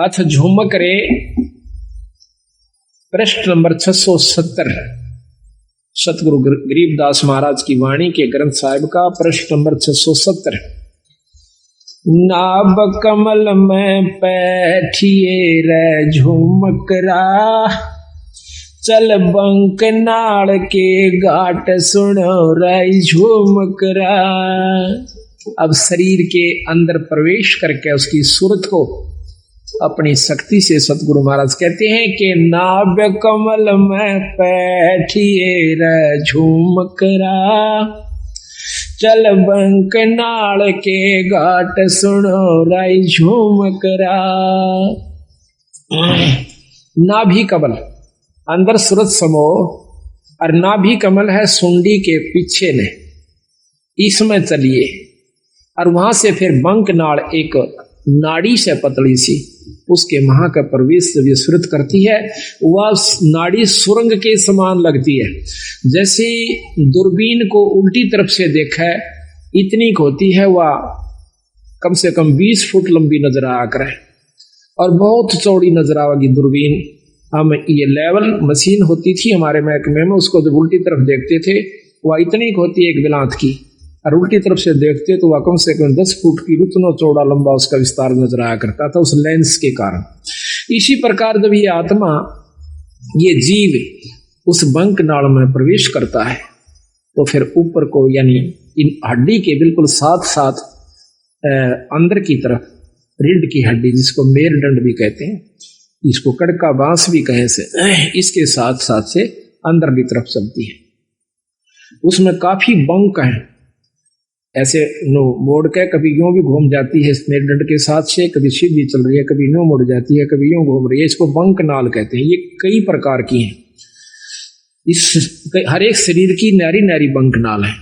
अच्छा झुमक रे पृष्ठ नंबर 670 सतगुरु गरीबदास महाराज की वाणी के ग्रंथ साहिब का पृष्ठ नंबर 670। नाभ कमल में बैठिए रे झुमकरा, चल बंक नाल के घाट सुनो रे झुमकरा। अब शरीर के अंदर प्रवेश करके उसकी सूरत को अपनी शक्ति से सतगुरु महाराज कहते हैं कि नाभ कमल में बैठिए रे झुमकरा, चल बंक नाल के घाट सुनो रे झुमकरा। नाभि कमल अंदर सूरत समो और नाभि कमल है सुंडी के पीछे ने, इसमें चलिए और वहां से फिर बंक नाल एक नाड़ी से पतली सी उसके महा का प्रवेश जब ये सुरत करती है वह नाड़ी सुरंग के समान लगती है। जैसे दूरबीन को उल्टी तरफ से देखा है इतनी होती है, वह कम से कम 20 फुट लंबी नजर आ कर है और बहुत चौड़ी नजर आएगी दूरबीन। हम ये लेवल मशीन होती थी हमारे महकमे में, उसको जब उल्टी तरफ देखते थे वह इतनी होती है एक बिलात की, और उल्टी तरफ से देखते तो वह कम से कम 10 फुट की उतना चौड़ा लंबा उसका विस्तार नजर आया करता था उस लेंस के कारण। इसी प्रकार जब ये आत्मा ये जीव उस बंक नाल में प्रवेश करता है तो फिर ऊपर को यानी इन हड्डी के बिल्कुल साथ साथ अंदर की तरफ रीढ़ की हड्डी जिसको मेरुदंड भी कहते हैं, इसको कड़का बांस भी कहे से, इसके साथ साथ से अंदर की तरफ चलती है। उसमें काफी बंक है, ऐसे नो मोड़ के कभी यूं भी घूम जाती है मेरुदंड के साथ से, कभी सीधी चल रही है, कभी यूं मुड़ जाती है, कभी यूं घूम रही है, इसको बंक नाल कहते हैं। ये कई प्रकार की हैं, इस हर एक शरीर की न्यारी न्यारी बंक नाल है।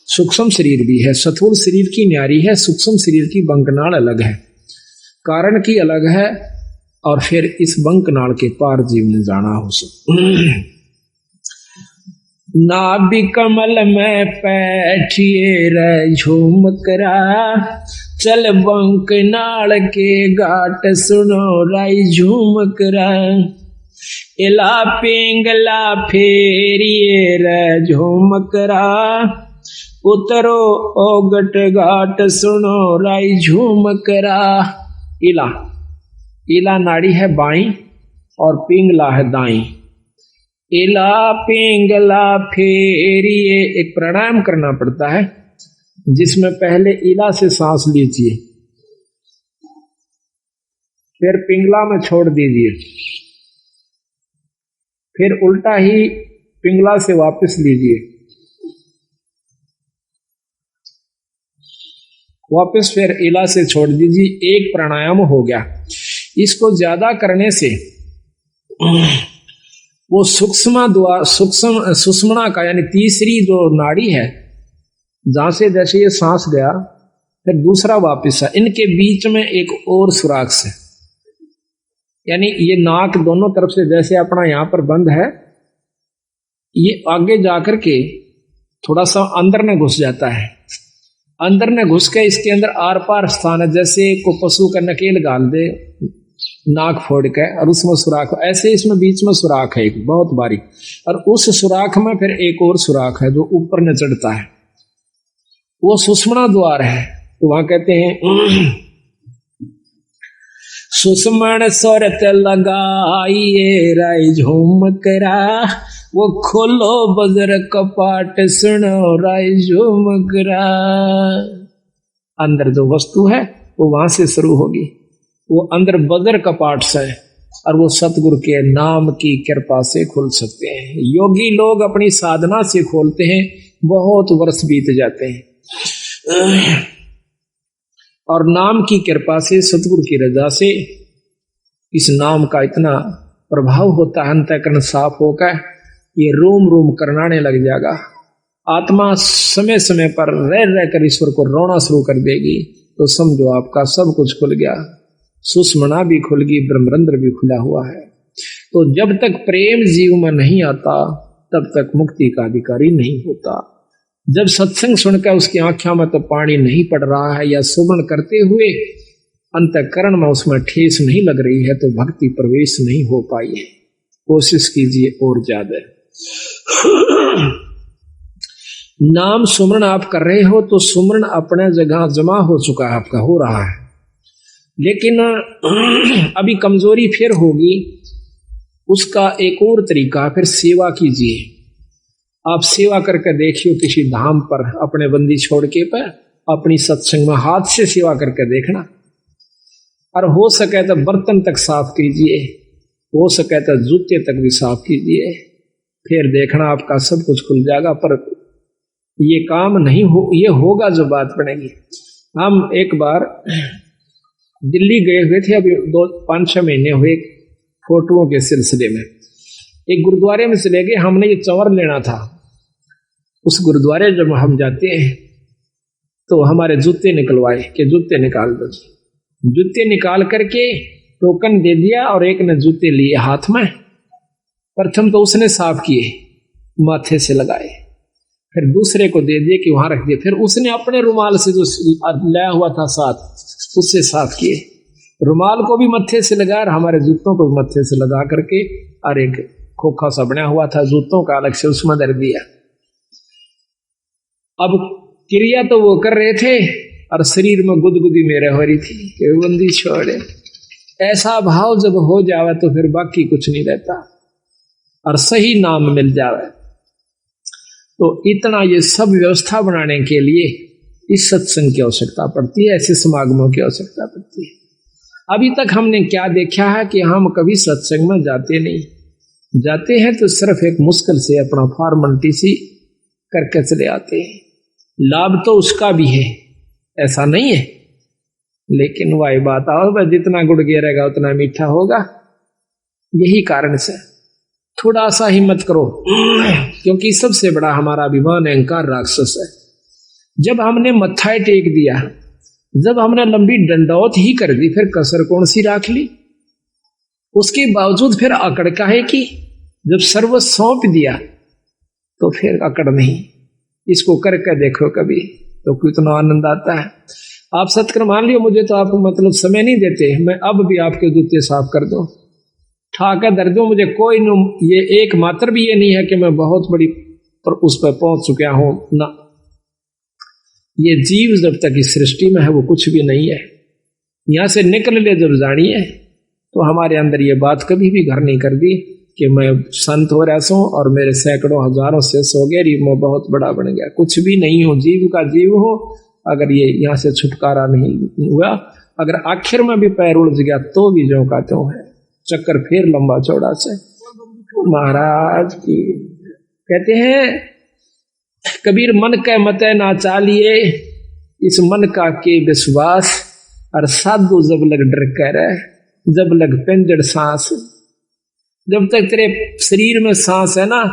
सूक्ष्म शरीर भी है, स्थूल शरीर की न्यारी है, सूक्ष्म शरीर की बंक नाल अलग है, कारण की अलग है, और फिर इस बंक नाल के पार जीव ने जाना हो सक। नाभि कमल में बैठिए रे झुमकरा, चल बंक नाल के घाट सुनो रे झुमकरा। इला पिंगला फेरिए रे झुमकरा, उतरो ओगट घाट सुनो रे झुमकरा। इला इला नाड़ी है बाई और पिंगला है दाई। इला पिंगला फेरिए, एक प्राणायाम करना पड़ता है जिसमें पहले इला से सांस लीजिए, फिर पिंगला में छोड़ दीजिए, फिर उल्टा ही पिंगला से वापस लीजिए, वापस फिर इला से छोड़ दीजिए। एक प्राणायाम हो गया। इसको ज्यादा करने से वो सुषुम्ना का यानी तीसरी जो नाड़ी है जहां से जैसे ये सांस गया फिर दूसरा वापस है, इनके बीच में एक और सुराख है, यानी ये नाक दोनों तरफ से जैसे अपना यहां पर बंद है, ये आगे जाकर के थोड़ा सा अंदर में घुस जाता है। अंदर में घुस के इसके अंदर आर पार स्थान है, जैसे को पशु का नकेल गाल दे नाक फोड़ के और उसमें सुराख, ऐसे इसमें बीच में सुराख है एक बहुत बारीक, और उस सुराख में फिर एक और सुराख है जो ऊपर न चढ़ता है, वो सुषुम्ना द्वार है। तो वहां कहते हैं सुषुम्न सुरत लगाइए रे झुमकरा, वो खोलो बजर कपाट सुनो रे झुमकरा। अंदर जो वस्तु है वो वहां से शुरू होगी, वो अंदर बजर कपाट से और वो सतगुरु के नाम की कृपा से खुल सकते हैं। योगी लोग अपनी साधना से खोलते हैं, बहुत वर्ष बीत जाते हैं, और नाम की कृपा से सतगुरु की रजा से इस नाम का इतना प्रभाव होता है, अंतःकरण साफ होकर ये रोम रोम करनाने लग जाएगा। आत्मा समय समय पर रह रहकर ईश्वर को रोना शुरू कर देगी, तो समझो आपका सब कुछ खुल गया, सुषुम्ना भी खुल गई, ब्रह्मरंध्र भी खुला हुआ है। तो जब तक प्रेम जीव में नहीं आता तब तक मुक्ति का अधिकारी नहीं होता। जब सत्संग सुनकर उसकी आंखों में तो पानी नहीं पड़ रहा है, या सुमन करते हुए अंतःकरण में उसमें ठेस नहीं लग रही है तो भक्ति प्रवेश नहीं हो पाई है। कोशिश कीजिए और ज्यादा। नाम सुमरण आप कर रहे हो तो सुमरण अपने जगह जमा हो चुका है, आपका हो रहा है, लेकिन अभी कमजोरी फिर होगी। उसका एक और तरीका, फिर सेवा कीजिए। आप सेवा करके देखियो किसी धाम पर अपने बंदी छोड़ के पर अपनी सत्संग में हाथ से सेवा करके देखना, और हो सके तो बर्तन तक साफ कीजिए, हो सके तो जूते तक भी साफ कीजिए, फिर देखना आपका सब कुछ खुल जाएगा। पर ये काम नहीं हो, ये होगा जो बात बनेगी। हम एक बार दिल्ली गए हुए थे, अभी 5-6 महीने हुए, फोटोओं के सिलसिले में एक गुरुद्वारे में चले गए। हमने ये चंवर लेना था। उस गुरुद्वारे जब हम जाते हैं तो हमारे जूते निकलवाए कि जूते निकाल दो। जूते निकाल करके टोकन दे दिया और एक ने जूते लिए हाथ में। प्रथम तो उसने साफ किए, माथे से लगाए, फिर दूसरे को दे दिए कि वहां रख दिए, फिर उसने अपने रुमाल से जो लाया हुआ था साथ उससे साफ किए। रुमाल को भी मत्थे से लगा और हमारे जूतों को भी मत्थे से लगा करके, और एक खोखा सा बना हुआ था जूतों का अलग से उसमें धर दिया। अब क्रिया तो वो कर रहे थे और शरीर में गुदगुदी मेरे हो रही थी कि बंदी छोड़े। ऐसा भाव जब हो जावे तो फिर बाकी कुछ नहीं रहता, और सही नाम मिल जावे। तो इतना ये सब व्यवस्था बनाने के लिए इस सत्संग की आवश्यकता पड़ती है, ऐसे समागमों की आवश्यकता पड़ती है। अभी तक हमने क्या देखा है कि हम कभी सत्संग में जाते नहीं, जाते हैं तो सिर्फ एक मुश्किल से अपना फॉर्मेलिटी सी करके चले आते हैं। लाभ तो उसका भी है, ऐसा नहीं है, लेकिन वही बात आओ, जितना गुड़ गिरेगा उतना मीठा होगा। यही कारण से थोड़ा सा हिम्मत करो, क्योंकि सबसे बड़ा हमारा अभिमान अहंकार राक्षस है। जब हमने मत्था टेक दिया, जब हमने लंबी डंडौत ही कर दी, फिर कसर कौन सी राख ली? उसके बावजूद फिर अकड़ काहे की? जब सर्व सौंप दिया तो फिर अकड़ नहीं। इसको करके देखो कभी तो कितना आनंद आता है। आप सत्कर मान लियो, मुझे तो आप मतलब समय नहीं देते, मैं अब भी आपके जूते साफ कर दो, ठाकर दर दो, मुझे कोई ये एक मात्र भी ये नहीं है कि मैं बहुत बड़ी पर उस पर पहुंच चुका हूं ना। ये जीव जब तक इस सृष्टि में है वो कुछ भी नहीं है। यहां से निकल ले जब जानिए तो हमारे अंदर ये बात कभी भी घर नहीं कर दी कि मैं संत हो रहा हूं और मेरे सैकड़ों हजारों से सो गए, मैं बहुत बड़ा बन गया। कुछ भी नहीं हो, जीव का जीव हो। अगर ये यहाँ से छुटकारा नहीं हुआ, अगर आखिर में भी पैर उलझ गया तो भी जो का त्यों है, चक्कर फिर लंबा चौड़ा से। महाराज की कहते हैं कबीर, मन के मते ना चालिए, इस मन का के विश्वास, और साधु जब लग डर कर, जब लग पिंजड़ सांस। जब तक तेरे शरीर में सांस है ना,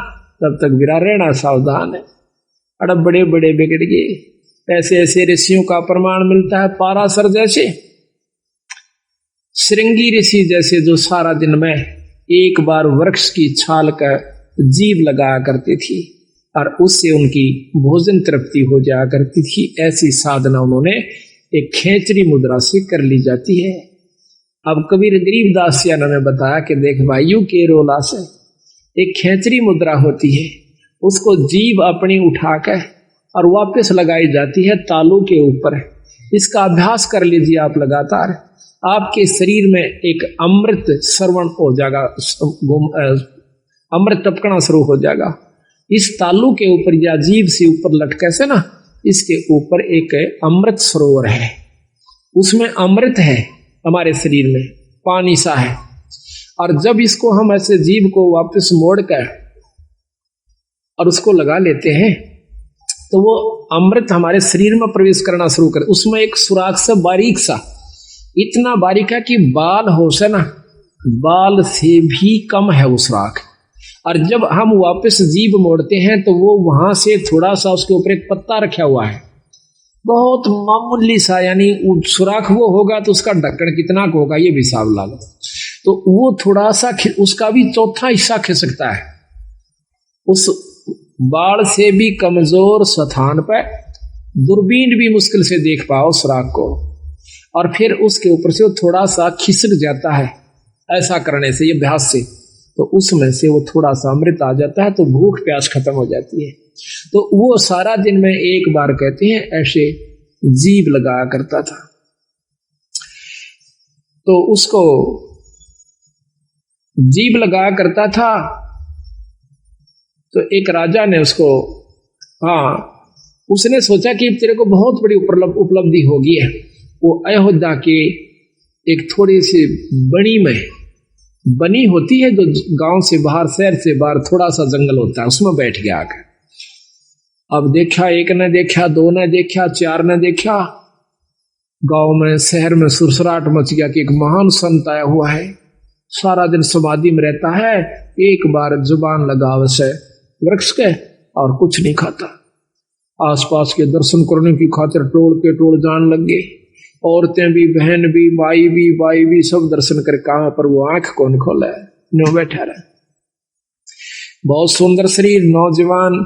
तब तक बिरा रहना सावधान है। अड़ब बड़े बड़े बिगड़ गए। ऐसे ऐसे ऋषियों का प्रमाण मिलता है, पाराशर जैसे, श्रृंगी ऋषि जैसे, जो सारा दिन में एक बार वृक्ष की छाल का जीभ लगाया करती थी और उससे उनकी भोजन तृप्ति हो जाया करती थी। ऐसी साधना उन्होंने एक खेचरी मुद्रा से कर ली जाती है। अब कबीर गरीबदास जी ने बताया कि देख वायु के रोला से एक खेचरी मुद्रा होती है, उसको जीभ अपनी उठाकर और वापस लगाई जाती है तालू के ऊपर। इसका अभ्यास कर लीजिए आप लगातार, आपके शरीर में एक अमृत श्रवण हो जाएगा, अमृत टपकना शुरू हो जाएगा। इस तालू के ऊपर या जीभ से ऊपर लटके से ना, इसके ऊपर एक अमृत सरोवर है, उसमें अमृत है हमारे शरीर में, पानी सा है। और जब इसको हम ऐसे जीभ को वापस मोड़ कर और उसको लगा लेते हैं तो वो अमृत हमारे शरीर में प्रवेश करना शुरू कर। उसमें एक सुराख सा बारीक सा, इतना बारीक है कि बाल हो से ना, बाल से भी कम है वो सुराख। और जब हम वापस जीभ मोड़ते हैं तो वो वहां से थोड़ा सा उसके ऊपर एक पत्ता रखा हुआ है, बहुत मामूली सा, यानी सुराख वो होगा तो उसका ढक्कन कितना होगा ये भी हिसाब लगा। तो वो थोड़ा सा उसका भी चौथा हिस्सा खिसकता है। उस बाढ़ से भी कमजोर स्थान पर दूरबीन भी मुश्किल से देख पाओ सुराख को। और फिर उसके ऊपर से वो थोड़ा सा खिसक जाता है, ऐसा करने से, ये अभ्यास से, तो उसमें से वो थोड़ा सा अमृत आ जाता है, तो भूख प्यास खत्म हो जाती है। तो वो सारा दिन में एक बार कहते हैं ऐसे जीभ लगाया करता था। तो उसको जीभ लगाया करता था, तो एक राजा ने उसको, उसने सोचा कि तेरे को बहुत बड़ी उपलब्धि होगी है। वो अयोध्या के एक थोड़ी सी बनी होती है जो गांव से बाहर, शहर से बाहर थोड़ा सा जंगल होता है, उसमें बैठ गया आकर। अब देखा, एक ने देखा, दो ने देखा, चार ने देखा, गांव में शहर में सुरसराट मच गया कि एक महान संत आया हुआ है, सारा दिन समाधि में रहता है, एक बार जुबान लगावे से वृक्ष के और कुछ नहीं खाता। आसपास के दर्शन करने की खातिर टोल के टोल जान लग गए, औरतें भी, बहन भी, बाई भी सब दर्शन कर कहा, पर वो आंख कौन खोला है, नो बैठा रहा। बहुत सुंदर शरीर, नौजवान।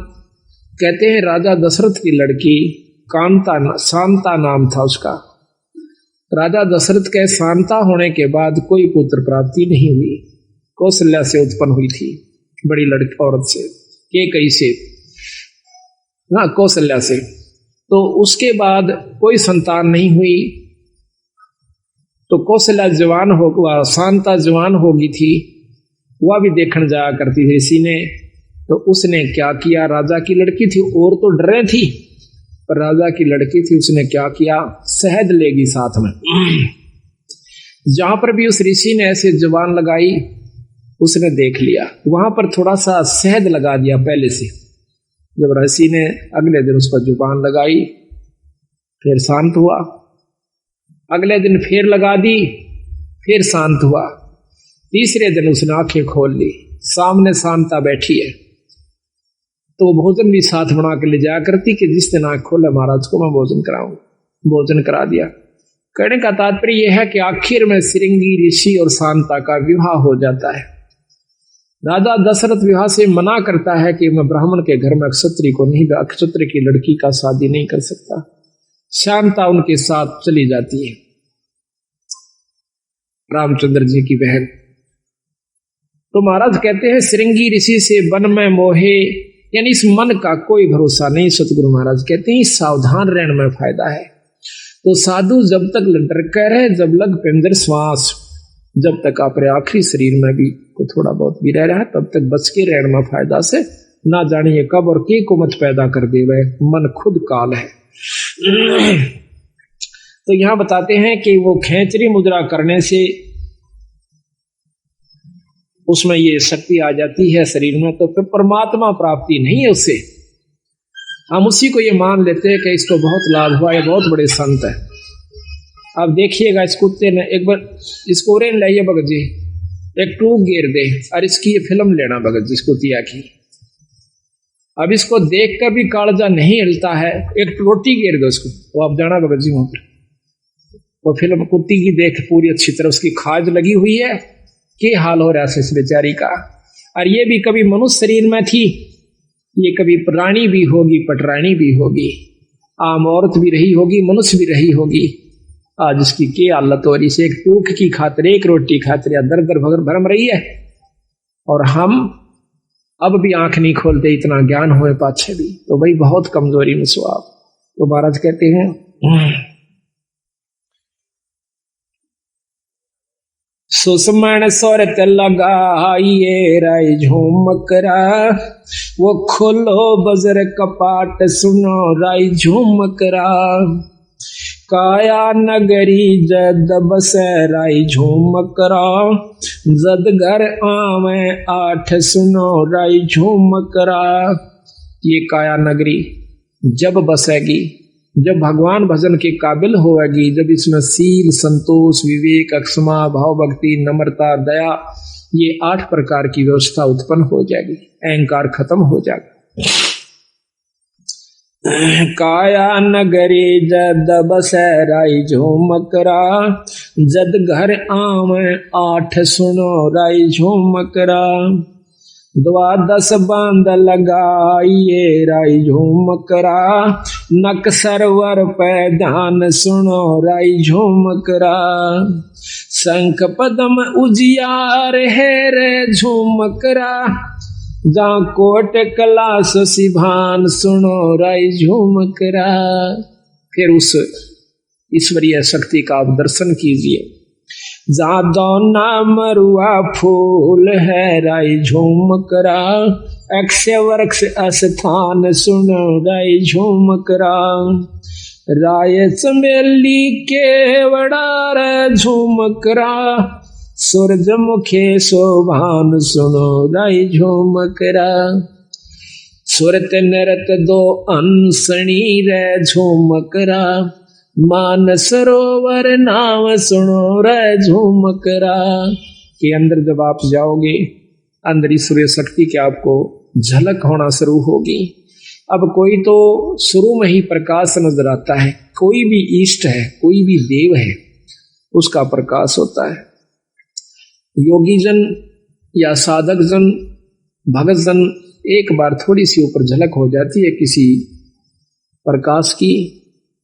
कहते हैं राजा दशरथ की लड़की शांता नाम था उसका। राजा दशरथ के शांता होने के बाद कोई पुत्र प्राप्ति नहीं हुई। कौशल्या से उत्पन्न हुई थी, बड़ी लड़की औरत से, केकई से, कौशल्या से। तो उसके बाद कोई संतान नहीं हुई। तो कौशल्या जवान हो, शांता जवान होगी थी, वह भी देखने जाया करती थी ऋषि ने। तो उसने क्या किया, राजा की लड़की थी, और तो डरे थी, पर राजा की लड़की थी, उसने क्या किया, शहद लेगी साथ में। जहां पर भी उस ऋषि ने ऐसे जुबान लगाई, उसने देख लिया, वहां पर थोड़ा सा शहद लगा दिया पहले से। जब ऋषि ने अगले दिन उस पर जुबान लगाई, फिर शांत हुआ। अगले दिन फिर लगा दी, फिर शांत हुआ। तीसरे दिन उसने आंखें खोल ली, सामने शांता बैठी है। तो वो भोजन भी साथ बना के ले जाया करती कि जिस दिन आंख खोले महाराज को मैं भोजन कराऊं। भोजन करा दिया। कहने का तात्पर्य यह है कि आखिर में श्रृंगी ऋषि और शांता का विवाह हो जाता है। राजा दशरथ विवाह से मना करता है कि मैं ब्राह्मण के घर में क्षत्रिय को नहीं, क्षत्रिय की लड़की का शादी नहीं कर सकता। शांता उनके साथ चली जाती है, रामचंद्र जी की बहन। तो महाराज कहते हैं श्रृंगी ऋषि से वन में मोहे, यानी इस मन का कोई भरोसा नहीं। सतगुरु महाराज कहते हैं सावधान रहने में फायदा है। तो साधु जब तक डर कर रहे, जब लग पिंजर श्वास, जब तक अपने आखिरी शरीर में भी को थोड़ा बहुत भी रह रहा है, तब तक बच के रहने में फायदा से। ना जानिए कब और के को मत पैदा कर दे, वह मन खुद काल है। तो यहां बताते हैं कि वो खेचरी मुद्रा करने से उसमें ये शक्ति आ जाती है शरीर में, तो फिर परमात्मा प्राप्ति नहीं है उससे। हम उसी को ये मान लेते हैं कि इसको बहुत लाभ हुआ, ये बहुत बड़े संत है। अब देखिएगा, इस कुत्ते ने एक बार इसको रेन लाइए भगत जी, एक टूक गिर दे, और इसकी ये फिल्म लेना भगत जी, इस कुतिया की। अब इसको देख कर भी कालजा नहीं हिलता है, एक रोटी गिर दो इसको, वो आप जाना भगत जी वहां पर। वो फिल्म कुत्ती की देख पूरी अच्छी तरह उसकी खाज लगी हुई है, कि हाल हो रहा है इस बेचारी का। और ये भी कभी मनुष्य शरीर में थी, ये कभी प्राणी भी होगी, पटरानी भी होगी, आम औरत भी रही होगी, मनुष्य भी रही होगी। आज इसकी क्या हालत हो रही है, एक टूक की खातिर, एक रोटी खातिर या दर दर भरम रही है। और हम अब भी आंख नहीं खोलते, इतना ज्ञान हुए पाछे भी, तो भाई बहुत कमजोरी में स्वाब। तो महाराज कहते हैं सुषमण सोरत लगाइए राय झूमकरा, वो खोलो बजर कपाट सुनो राय झूमकरा। काया नगरी जद बसे राय झूमकरा, जद घर आवे आठ सुनो राय झूमकरा। ये काया नगरी जब बसेगी, जब भगवान भजन के काबिल होगी, जब इसमें सील, संतोष, विवेक, अक्षमा, भाव, भक्ति, नम्रता, दया, ये 8 प्रकार की व्यवस्था उत्पन्न हो जाएगी, अहंकार खत्म हो जाएगा। काया नगरी जद बसे राय झूमकरा, जद घर आवे 8 सुनो राय झूमकरा। द्वादश बांध लगाइए राई झूमकरा, नक सरवर पे ध्यान सुनो राई झूमकरा। शंख पदम उजियार है रे झूमकरा, जहाँ कोट कलास सिभान सुनो राई झूमकरा। फिर उस ईश्वरीय शक्ति का आप दर्शन कीजिए। जहाँ दौना मरुआ फूल है राई झूमकरा, अक्ष वृक्ष स्थान सुनो राई झूमकरा। राय चमेली केवड़ा रे झूमकरा, सूरजमुखे शोभान सुनो राई झूमकरा। सुरत नरत दो अंसनी रे झूमकरा, मान सरोवर नाम सुनो रे झूमकरा। के अंदर जब आप जाओगे, अंदर ईश्वरीय शक्ति की आपको झलक होना शुरू होगी। अब कोई तो शुरू में ही प्रकाश नजर आता है, कोई भी इष्ट है, कोई भी देव है, उसका प्रकाश होता है। योगी जन या साधक जन, भगत जन, एक बार थोड़ी सी ऊपर झलक हो जाती है किसी प्रकाश की,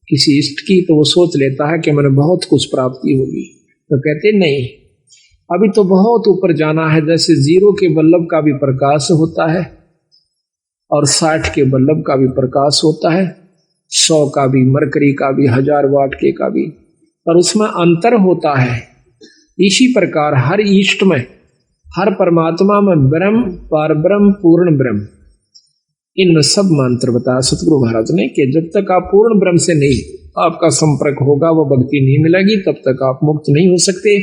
किसी इष्ट की, तो वो सोच लेता है कि मैंने बहुत कुछ प्राप्ति होगी। तो कहते नहीं, अभी तो बहुत ऊपर जाना है। जैसे 0 के बल्लभ का भी प्रकाश होता है और 60 के बल्लभ का भी प्रकाश होता है, 100 का भी, मरकरी का भी, 1000 वाट के का भी, पर उसमें अंतर होता है। इसी प्रकार हर इष्ट में, हर परमात्मा में ब्रह्म, परब्रह्म, पूर्ण ब्रह्म, इनमें सब मंत्र बताया सतगुरु महाराज ने कि जब तक आप पूर्ण ब्रह्म से नहीं आपका संपर्क होगा, वो भक्ति नहीं मिलेगी, तब तक आप मुक्त नहीं हो सकते।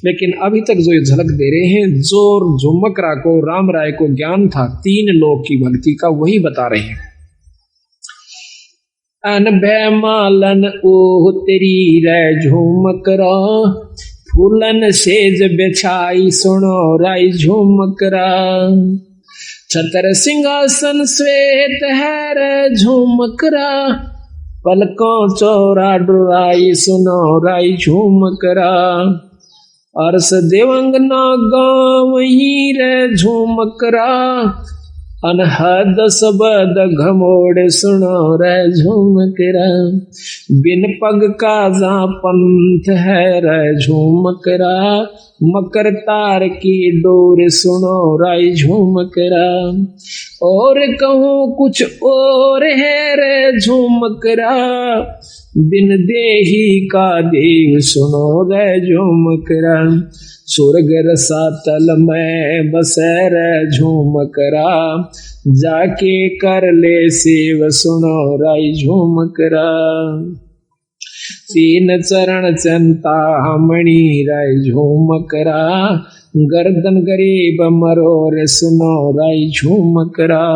लेकिन अभी तक जो ये झलक दे रहे हैं, जो झुमकरा को, राम राय को ज्ञान था 3 लोक की भक्ति का, वही बता रहे हैं। अनभय मालन ओ तेरी रे झुमकरा, फूलन सेज बिछाई सुनो राई झुमकरा। छतर सिंहासन श्वेत है रे झूमकरा, पलकों चौरा डुराई सुनो राई झूमकरा। अरस देवंगना गाँव ही रे झूमकरा, अनहद सबद घमोड़ सुनो रे झूमकरा। बिन पग का जा पंथ है रे झूमकरा, मकर तार की डोर सुनो राई झूमकरा। और कहूँ कुछ और है रे झूमकरा, बिन देही का देव सुनो रे झूमकरा। स्वर्ग रसातल में बसे रे झूमकरा, जाके कर ले सेव सुनो राई झूमकरा। 3 चरण चिंतामणि राय झूमकरा, गर्दन गरीब मरोर सुनो राय झूमकरा।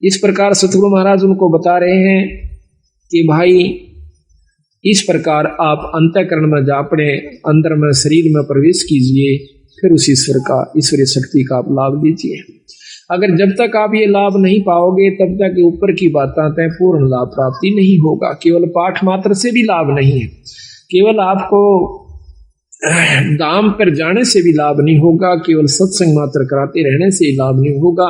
इस प्रकार सतगुरु महाराज उनको बता रहे हैं कि भाई इस प्रकार आप अंतःकरण में जा, अपने अंदर में, शरीर में प्रवेश कीजिए, फिर उस ईश्वर का, ईश्वरीय शक्ति का आप लाभ लीजिए। अगर जब तक आप ये लाभ नहीं पाओगे, तब तक ऊपर की बातें तय पूर्ण लाभ प्राप्ति नहीं होगा। केवल पाठ मात्र से भी लाभ नहीं है, केवल आपको धाम पर जाने से भी लाभ नहीं होगा, केवल सत्संग मात्र कराते रहने से ही लाभ नहीं होगा,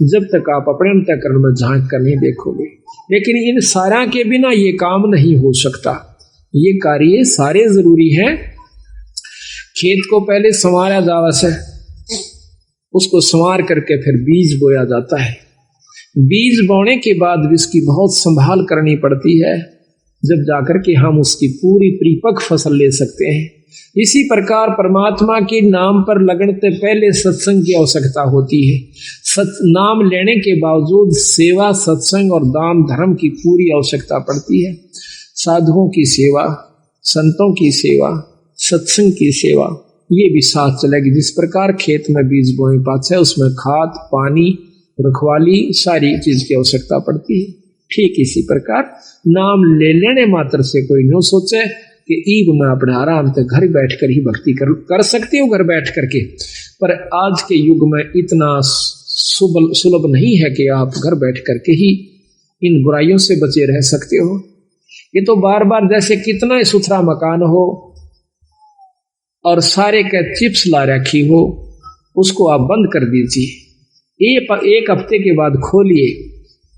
जब तक आप अपने अंतःकरण में झांक कर नहीं देखोगे। लेकिन इन सारा के बिना ये काम नहीं हो सकता। ये कार्य सारे जरूरी हैं। खेत को पहले संवारा जावा से, उसको संवार करके फिर बीज बोया जाता है। बीज बोने के बाद भी उसकी बहुत संभाल करनी पड़ती है, जब जाकर के हम उसकी पूरी परिपक्व फसल ले सकते हैं। इसी प्रकार परमात्मा के नाम पर लगने से पहले सत्संग की आवश्यकता होती है। नाम लेने के बावजूद सेवा, सत्संग और दान धर्म की पूरी आवश्यकता पड़ती है। साधुओं की सेवा, संतों की सेवा, सत्संग की सेवा, ये भी साथ चलेगी। जिस प्रकार खेत में बीज बोने पाते हैं, उसमें खाद, पानी, रखवाली, सारी चीज की आवश्यकता पड़ती है। ठीक इसी प्रकार नाम ले लेने मात्र से कोई न सोचे कि ईब में अपने आराम से घर बैठकर ही भक्ति कर सकते हो, घर बैठ करके। पर आज के युग में इतना सुलभ नहीं है कि आप घर बैठ करके ही इन बुराइयों से बचे रह सकते हो। ये तो बार बार जैसे कितना ही सुथरा मकान हो और सारे के चिप्स ला रखी हो उसको आप बंद कर दीजिए। एक हफ्ते के बाद खोलिए,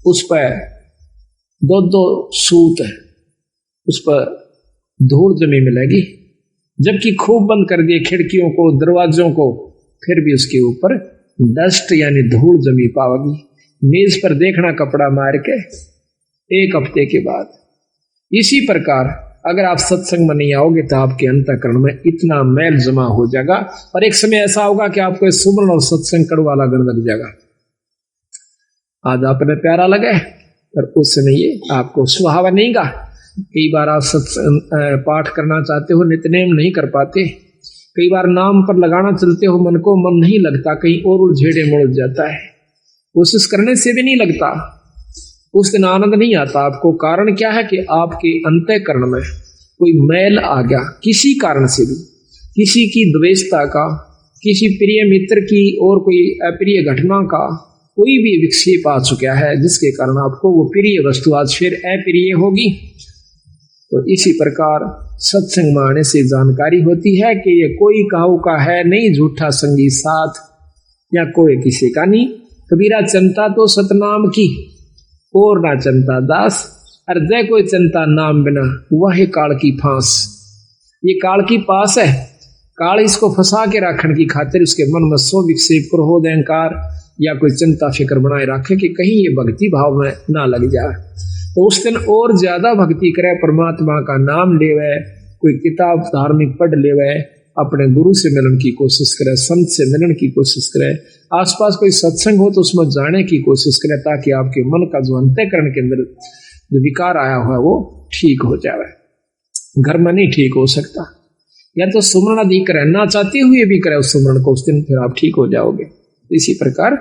उस पर दो सूत है, उस पर धूल जमी मिलेगी। जबकि खूब बंद कर दिए खिड़कियों को, दरवाजों को, फिर भी उसके ऊपर डस्ट यानी धूल जमी पाओगी। मेज पर देखना कपड़ा मार के एक हफ्ते के बाद। इसी प्रकार अगर आप सत्संग में नहीं आओगे तो आपके अंतःकरण में इतना मैल जमा हो जाएगा और एक समय ऐसा होगा कि आपको सुमरण और सत्संग कड़वा लगने लग जाएगा। आज आपने प्यारा लगे पर उस समय ये आपको सुहावा नहीं गा। कई बार आप सत्संग पाठ करना चाहते हो, नित्यनेम नहीं कर पाते। कई बार नाम पर लगाना चलते हो, मन को मन नहीं लगता, कहीं और उलझेड़े मुड़ जाता है। कोशिश करने से भी नहीं लगता, उस दिन आनंद नहीं आता आपको। कारण क्या है कि आपके अंतःकरण में कोई मैल आ गया, किसी कारण से भी, किसी की द्वेषता का, किसी प्रिय मित्र की और कोई अप्रिय घटना का कोई भी विक्षेप आ चुका है, जिसके कारण आपको वो प्रिय वस्तु आज फिर अप्रिय होगी। तो इसी प्रकार सत्संग में आने से जानकारी होती है कि ये कोई काहू का है नहीं, झूठा संगी साथ या कोई किसी का नहीं। कबीरा चंता तो सतनाम की और ना चंता दास, और जय कोई चंता नाम बिना वह काल की फांस। ये काल की पास है, काल इसको फंसा के रखने की खातिर उसके मन में सो विक्षेप क्रोध अहंकार या कोई चिंता फिक्र बनाए रखे कि कहीं ये भक्ति भाव में ना लग जाए। तो उस दिन और ज्यादा भक्ति करे, परमात्मा का नाम लेवे, कोई किताब धार्मिक पढ़ लेवे, अपने गुरु से मिलन की कोशिश करे, संत से मिलन की कोशिश करे, आसपास कोई सत्संग हो तो उसमें जाने की कोशिश करे, ताकि आपके मन का जो अंतःकरण के अंदर जो विकार आया हुआ है वो ठीक हो जाए। घर में नहीं ठीक हो सकता, या तो सुमरण अधिक करे, ना चाहते हुए भी करे उस सुमरण को, उस दिन फिर आप ठीक हो जाओगे। इसी प्रकार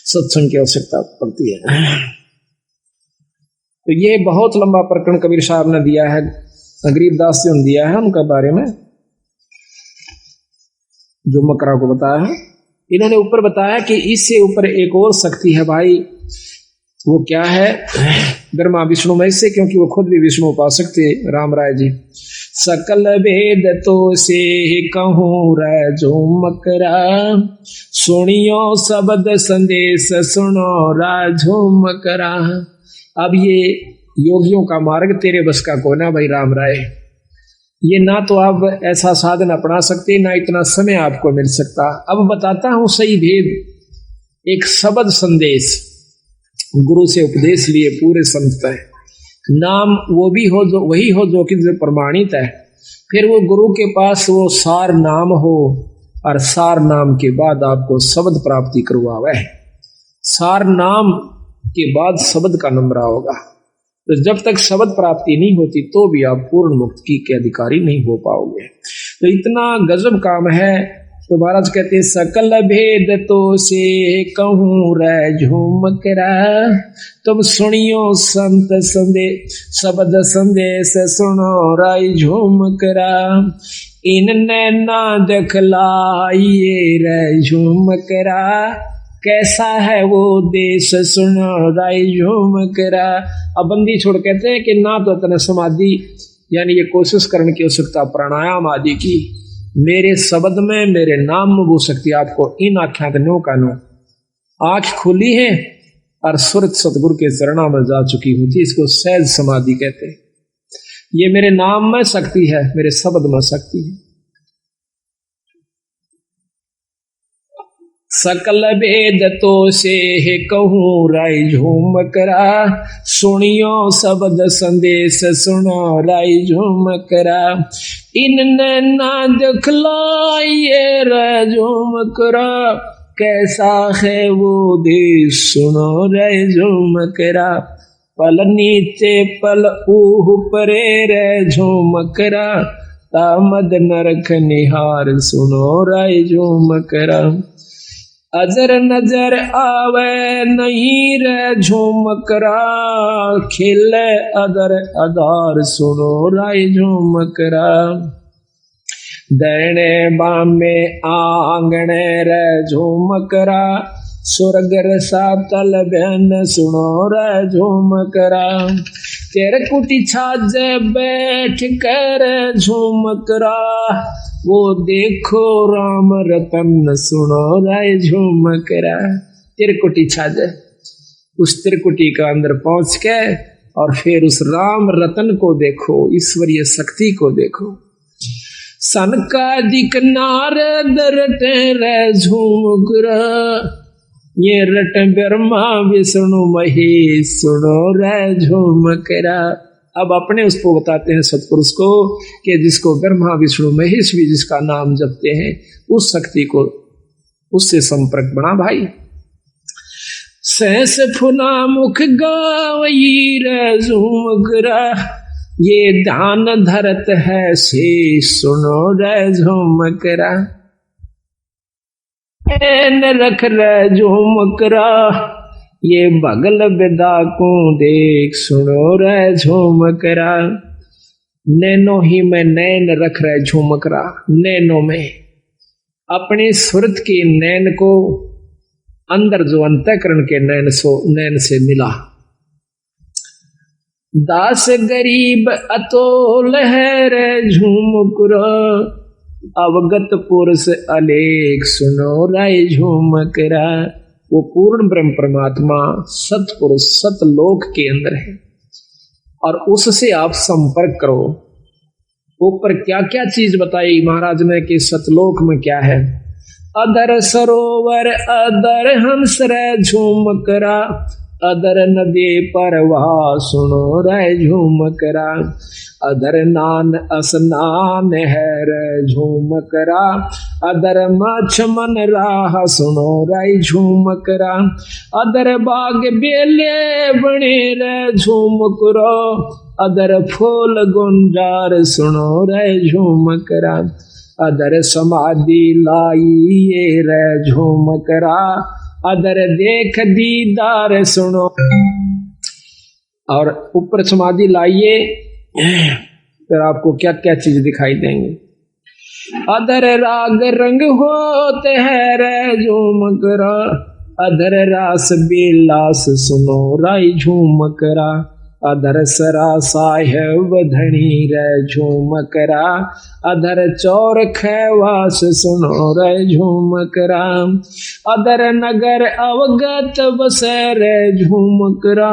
सत्संग की आवश्यकता पड़ती है। तो ये बहुत लंबा प्रकरण कबीर साहब ने दिया है, गरीबदास जी ने दिया है उनका बारे में, जो मकरा को बताया है। इन्होंने ऊपर बताया कि इससे ऊपर एक और शक्ति है भाई, वो क्या है? ब्रह्मा विष्णु महेश से, क्योंकि वो खुद भी विष्णु उपासक थे राम राय जी। सकल वेद तो से कहूँ रे जो मकरा, सुनियो शब्द संदेश सुनो राजो मकरा। अब ये योगियों का मार्ग तेरे बस का को ना भाई राम राय, ये ना तो आप ऐसा साधन अपना सकते, ना इतना समय आपको मिल सकता। अब बताता हूं सही भेद। एक शब्द संदेश, गुरु से उपदेश लिए पूरे संत है, नाम वो भी हो जो वही हो जो कि प्रमाणित है, फिर वो गुरु के पास वो सार नाम हो, और सार नाम के बाद आपको शब्द प्राप्ति करवावे। सार नाम के बाद शब्द का नंबर होगा। तो जब तक शब्द प्राप्ति नहीं होती तो भी आप पूर्ण मुक्ति के अधिकारी नहीं हो पाओगे। तो इतना गजब काम है। तो महाराज कहते हैं सकल भेद तो से कहूँ रे झूमकरा, तुम सुनियो संत संदेश शब्द संदेश सुनो राय झूमकरा। इनने ना दिखलाइए रे झूमकरा, कैसा है वो देश सुनो राय झूमकरा। अब बंदी छोड़ कहते हैं कि ना तो इतने समाधि यानी ये कोशिश करने की आवश्यकता प्राणायाम आदि की, मेरे शब्द में मेरे नाम में वो शक्ति आपको इन आख्यातनों का नो आंख खुली है और सूरत सतगुरु के चरणों में जा चुकी होती, इसको सहज समाधि कहते हैं। ये मेरे नाम में शक्ति है, मेरे शब्द में शक्ति है। सकल भेद तो से कहूँ राय झूमकरा, सुनियो शब्द संदेश सुनो राय झूमकरा। इनने ना दिखलाइए रे झूमकरा, कैसा है वो देश सुनो राय झूमकरा। पल नीचे पल ऊपरे रे झूमकरा, तामद नरक निहार सुनो राय झूमकरा। अजर नजर आवे नहीं रे झूमकरा, खिले अदर अदार सुनो राय झूमकरा। दैने बामे आंगणे रे झूमकरा, स्वर्ग रसातल बहन सुनो रे झूमकरा। तेरे कुटी छाजे बैठ कर झूमकरा, वो देखो राम रतन सुनो राय झूमकरा। त्रिकुटी छाज, उस त्रिकुटी का अंदर पहुंच के और फिर उस राम रतन को देखो, ईश्वरीय शक्ति को देखो। सनकादिक नारद रटे रे झूमकरा, ये रट ब्रह्मा विष्णु महेश सुनो रे झूमकरा। अब अपने उसको बताते हैं सत्पुरुष को कि जिसको ब्रह्मा विष्णु महेश भी जिसका नाम जपते हैं, उस शक्ति को, उससे संपर्क बना भाई। सहस फुना मुख गावई रे झूमकरा, ये दान धरत है से सुनो रे झूमकरा। एन रख रे झूमकरा, ये बगल बिदा को देख सुनो रे झूमकरा। नैनो ही में नैन रख रहे झूमकरा, नैनो में अपनी सुरत की नैन को अंदर जो अंतःकरण के नैन से मिला। दास गरीब अतोल है रे झूमकरा, अवगत पुरुष अलेख सुनो रे झूमकरा। वो पूर्ण ब्रह्म परमात्मा सतपुरुष सतलोक के अंदर है और उससे आप संपर्क करो। ऊपर क्या क्या चीज बताई महाराज ने कि सतलोक में क्या है। अदर सरोवर अदर हंस रे झूमकरा, अदर नदी परवाह सुनो रे झूमकरा। अदर नान स्नान है रे झूमकरा, अदर मछ मन राह सुनो रे झूमकरा। अदर बाग बेले बने रे झूमकरा, अदर फूल गुंजार सुनो रे झूमकरा। अदर समाधि लाई रे झूमकरा, अदर देख दीदार सुनो। और ऊपर समाधि लाइए फिर आपको क्या क्या चीज दिखाई देंगे। अदर राग रंग होते हैं रे झूमकरा, अदर रास बिलास सुनो रे झूमकरा। अदर सरा साहेब धनी रे झूमकरा, अदर चौर खैवास सुनो रे झूमकरा। अदर नगर अवगत बसे रे झूमकरा,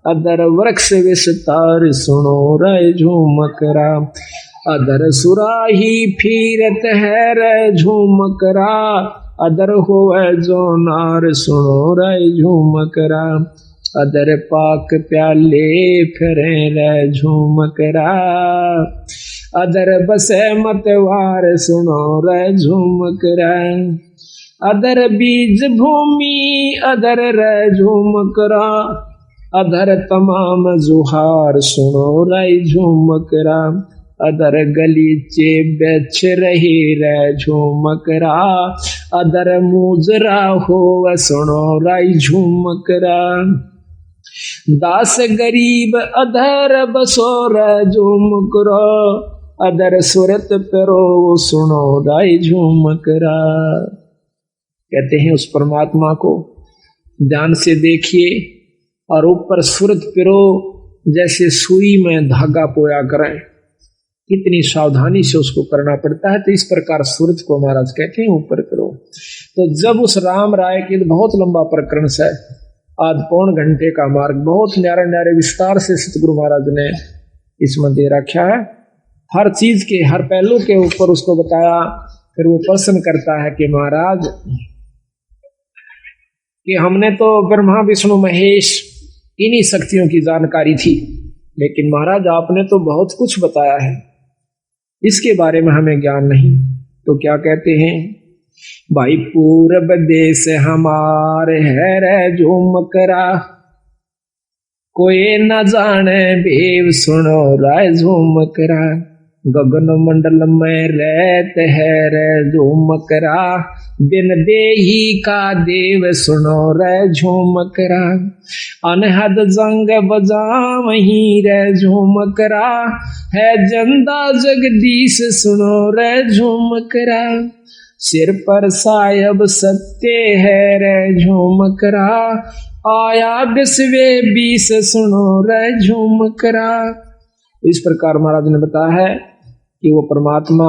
अदर वृक्ष विस्तार सुनो रे झूमकरा। अदर सुराही फिरत है रे झूमकरा, अदर होवे जो नार सुनो रे झूमकरा। अदर पाक प्याले फिरे रे झूमकरा, अदर बसे मतवार सुनो रे झूमकरा। अदर बीज भूमि अदर रे झूमकरा, अदर तमाम जुहार सुनो रे झूमकरा। अदर गलीचे बेच रही रे झूमकरा, अदर मुजरा हो सुनो रे झूमकरा। दास गरीब अदर बसो रे झूमकरा, अदर सुरत पेरो सुनो रे झूमकरा। कहते हैं उस परमात्मा को ध्यान से देखिए और ऊपर सुरत पिरो जैसे सुई में धागा पोया करें। कितनी सावधानी से उसको करना पड़ता है। तो इस प्रकार सुरत को महाराज कहते हैं ऊपर पिरो। तो जब उस राम राय की बहुत लंबा प्रकरण से आज पौन घंटे का मार्ग बहुत न्यारे न्यारे विस्तार से सतगुरु महाराज ने इसमें दे रखा है। हर चीज के हर पहलू के ऊपर उसको बताया। फिर वो प्रश्न करता है कि महाराज कि हमने तो ब्रह्मा विष्णु महेश इन्हीं शक्तियों की जानकारी थी, लेकिन महाराज आपने तो बहुत कुछ बताया है, इसके बारे में हमें ज्ञान नहीं। तो क्या कहते हैं भाई, पूरब देश हमारे है रे झूमकरा, कोई न जाने भेव सुनो रे झूमकरा। गगन मंडल में रहते है रे झूमकरा, बिन देही का देव सुनो रे झूमकरा। अनहद जंग बजावही रे झूमकरा, है जंदा जगदीश सुनो रे झूमकरा। सिर पर सायब सत्य है रे झूमकरा, आया बिस्वे बीस सुनो रे झूमकरा। इस प्रकार महाराज ने बताया है कि वो परमात्मा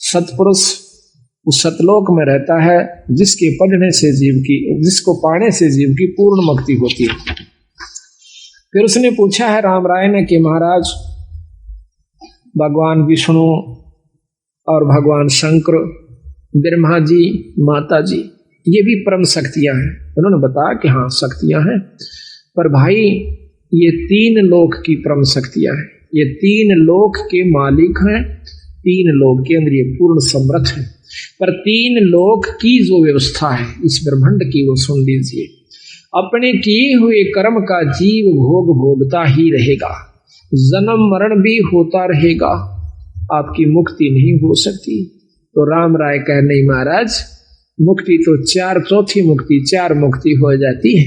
सतपुरुष उस सतलोक में रहता है जिसके पढ़ने से जीव की, जिसको पाने से जीव की पूर्ण मुक्ति होती है। फिर उसने पूछा है राम राय ने कि महाराज भगवान विष्णु और भगवान शंकर, ब्रह्मा जी, माता जी, ये भी परम शक्तियां हैं। उन्होंने बताया कि हाँ शक्तियां हैं, पर भाई ये 3 लोक की परम शक्तियां हैं, ये 3 लोक के मालिक हैं, 3 लोक के अंदर ये पूर्ण समर्थ है। पर 3 लोक की जो व्यवस्था है इस ब्रह्मांड की, वो सुन लीजिए। अपने किए हुए कर्म का जीव भोग भोगता ही रहेगा, जन्म मरण भी होता रहेगा, आपकी मुक्ति नहीं हो सकती। तो राम राय कह नहीं महाराज, मुक्ति तो 4, चौथी मुक्ति 4 मुक्ति हो जाती है।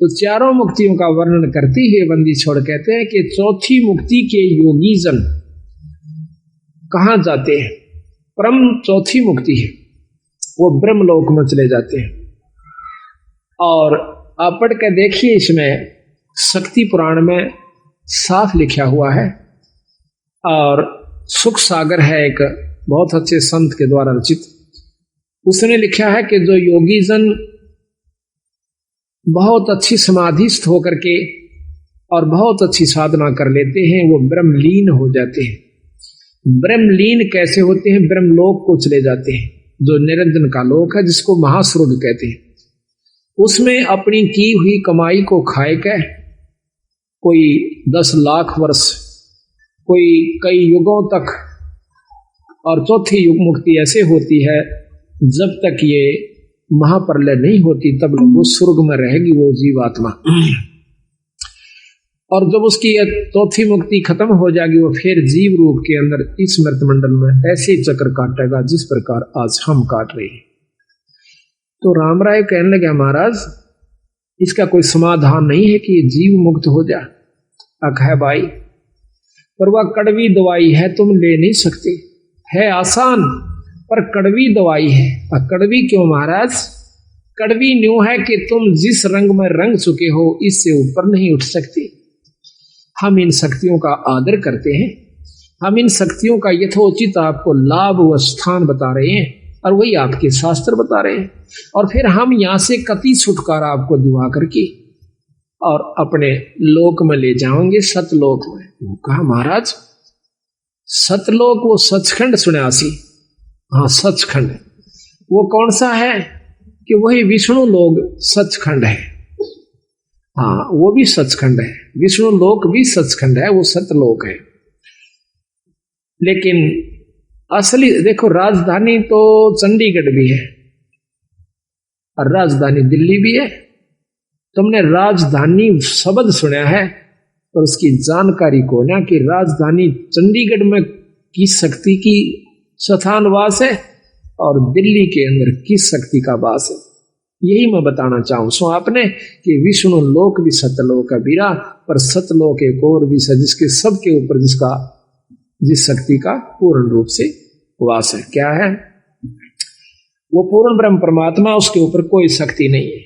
तो चारों मुक्तियों का वर्णन करती है बंदी छोड़ कहते हैं कि चौथी मुक्ति के योगी जन कहाँ जाते हैं? परम चौथी मुक्ति है, वो ब्रह्मलोक में चले जाते हैं। और आप पढ़ के देखिए, इसमें शक्ति पुराण में साफ लिखा हुआ है। और सुख सागर है एक बहुत अच्छे संत के द्वारा रचित, उसने लिखा है कि जो योगी जन बहुत अच्छी समाधिस्थ होकर के और बहुत अच्छी साधना कर लेते हैं, वो ब्रह्मलीन हो जाते हैं। ब्रह्मलीन कैसे होते हैं? ब्रह्मलोक को चले जाते हैं, जो निरंजन का लोक है, जिसको महास्वर्ग कहते हैं। उसमें अपनी की हुई कमाई को खाए के कोई 10 लाख वर्ष, कोई कई युगों तक, और चौथी युग मुक्ति ऐसे होती है जब तक ये महाप्रलय नहीं होती, तब वो स्वर्ग में रहेगी वो जीवात्मा। और जब उसकी चौथी मुक्ति खत्म हो जाएगी, वो फिर जीव रूप के अंदर इस मृत मंडल में ऐसे चक्र काटेगा जिस प्रकार आज हम काट रहे हैं। तो राम राय कहने लगे महाराज इसका कोई समाधान नहीं है कि ये जीव मुक्त हो जाए। अख है भाई, पर वह कड़वी दवाई है, तुम ले नहीं सकते। है आसान पर कड़वी दवाई है। और कड़वी क्यों महाराज? कड़वी न्यू है कि तुम जिस रंग में रंग चुके हो इससे ऊपर नहीं उठ सकते। हम इन शक्तियों का आदर करते हैं, हम इन शक्तियों का यथोचित आपको लाभ व स्थान बता रहे हैं, और वही आपके शास्त्र बता रहे हैं। और फिर हम यहाँ से कति छुटकारा आपको दिवा करके और अपने लोक में ले जाओगे, सतलोक में। वो कहा महाराज सतलोक, वो सचखंड सुन्यासी, हाँ सचखंड, वो कौन सा है? कि वही विष्णु लोक सचखंड है। हाँ वो भी सचखंड है, विष्णु लोक भी सचखंड है, वो सतलोक है। लेकिन असली देखो, राजधानी तो चंडीगढ़ भी है और राजधानी दिल्ली भी है। तुमने राजधानी शब्द सुना है पर उसकी जानकारी को ना, कि राजधानी चंडीगढ़ में किस शक्ति की स्थान वास है और दिल्ली के अंदर किस शक्ति का वास है। यही मैं बताना चाहूं सो आपने कि विष्णु लोक भी सतलोक है बीरा, पर सतलोक एक और भी है जिसके सबके ऊपर जिस शक्ति का पूर्ण रूप से वास है। क्या है वो? पूर्ण ब्रह्म परमात्मा, उसके ऊपर कोई शक्ति नहीं है।